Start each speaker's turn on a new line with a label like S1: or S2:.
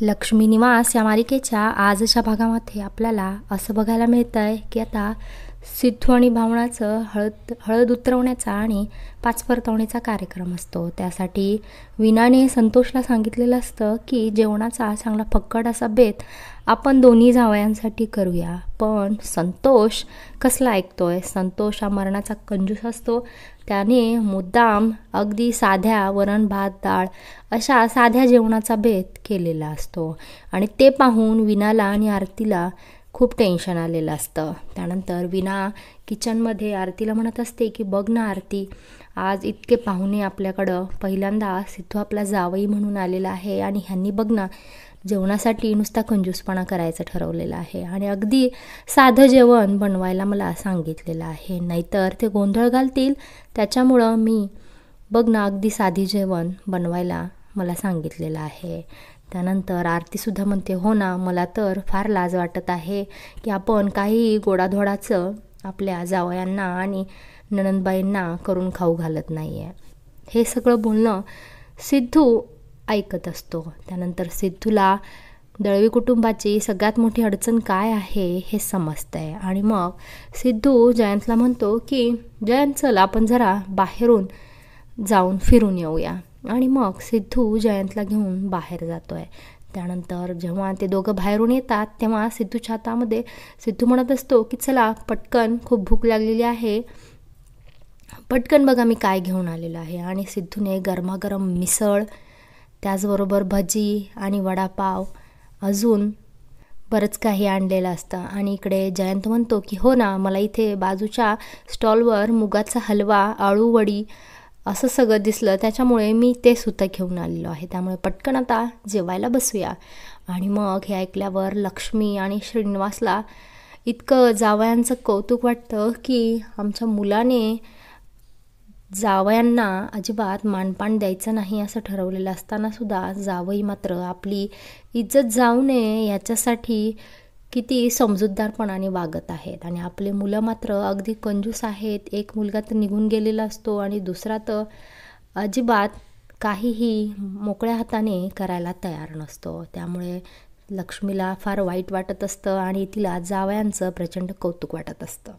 S1: लक्ष्मी निवास या मालिकेच्या आजच्या भागामध्ये आपल्याला असं बघायला मिळतं आहे की आता सिद्धू आणि भावनाचं हळद उतरवण्याचा आणि पाच परतवण्याचा कार्यक्रम असतो. त्यासाठी विनाने संतोषला सांगितलेलं असतं की जेवणाचा चांगला फक्कड असा बेत आपण दोन्ही जावयांसाठी करूया. पण संतोष कसला ऐकतोय? संतोष हा मरणाचा कंजूस असतो. त्याने मुद्दाम अगदी साध्या वरण भात डाळ अशा साध्या जेवणाचा बेत केलेला असतो आणि ते पाहून विनाला आणि आरतीला खूप टेन्शन आलेलं असतं. त्यानंतर विना किचनमध्ये आरतीला म्हणत असते की बघ ना आरती, आज इतके पाहुणे आपल्याकडं, पहिल्यांदा सिद्धू आपला जावई म्हणून आलेला आहे आणि ह्यांनी बघ ना जेवणासाठी नुसता कंजूसपणा करायचं ठरवलेलं आहे आणि अगदी साधं जेवण बनवायला मला सांगितलेलं आहे, नाहीतर ते गोंधळ घालतील. त्याच्यामुळं मी बघ ना अगदी साधी जेवण बनवायला मला सांगितलेलं आहे. त्यानंतर आरतीसुद्धा म्हणते, हो ना, मला तर फार लाज वाटत आहे की आपण काही गोडाधोडाचं आपल्या जावयांना आणि नणंदबाईंना करून खाऊ घालत नाही आहे. हे सगळं बोलणं सिद्धू ऐकत असतो. त्यानंतर सिद्धूला दळवी कुटुंबाची सगळ्यात मोठी अडचण काय आहे हे समजतंय आणि मग सिद्धू जयंतला म्हणतो की जयंत चल आपण जरा बाहेरून जाऊन फिरून येऊया. आणि मग सिद्धू जयंतला घेऊन बाहेर जातोय. त्यानंतर जेव्हा ते दोघं बाहेरून येतात तेव्हा सिद्धूच्या हातामध्ये सिद्धू म्हणत असतो की चला पटकन, खूप भूक लागलेली आहे, पटकन बघा मी काय घेऊन आलेलो आहे. आणि सिद्धूने गरमागरम मिसळ, त्याचबरोबर भजी आणि वडापाव, अजून बरंच काही आणलेलं असतं. आणि इकडे जयंत म्हणतो की हो ना, मला इथे बाजूच्या स्टॉलवर मुगाचा हलवा, आळूवडी असं सगळं दिसलं, त्याच्यामुळे मी ते सुद्धा घेऊन आलेलो आहे, त्यामुळे पटकन आता जेवायला बसूया. आणि मग हे ऐकल्यावर लक्ष्मी आणि श्रीनिवासला इतकं जावयांचं कौतुक वाटतं की आमच्या मुलाने जावयांना अजिबात मानपान द्यायचं नाही असं ठरवलेलं असतानासुद्धा जावई मात्र आपली इज्जत जाऊ नये याच्यासाठी किती समजूतदारपणाने वागत आहेत. आणि आपले मुलं मात्र अगदी कंजूस आहेत. एक मुलगा तर निघून गेलेला असतो आणि दुसरा तर अजिबात काहीही मोकळ्या हाताने करायला तयार नसतो. त्यामुळे लक्ष्मीला फार वाईट वाटत असतं आणि तिला जावयांचं प्रचंड कौतुक वाटत असतं.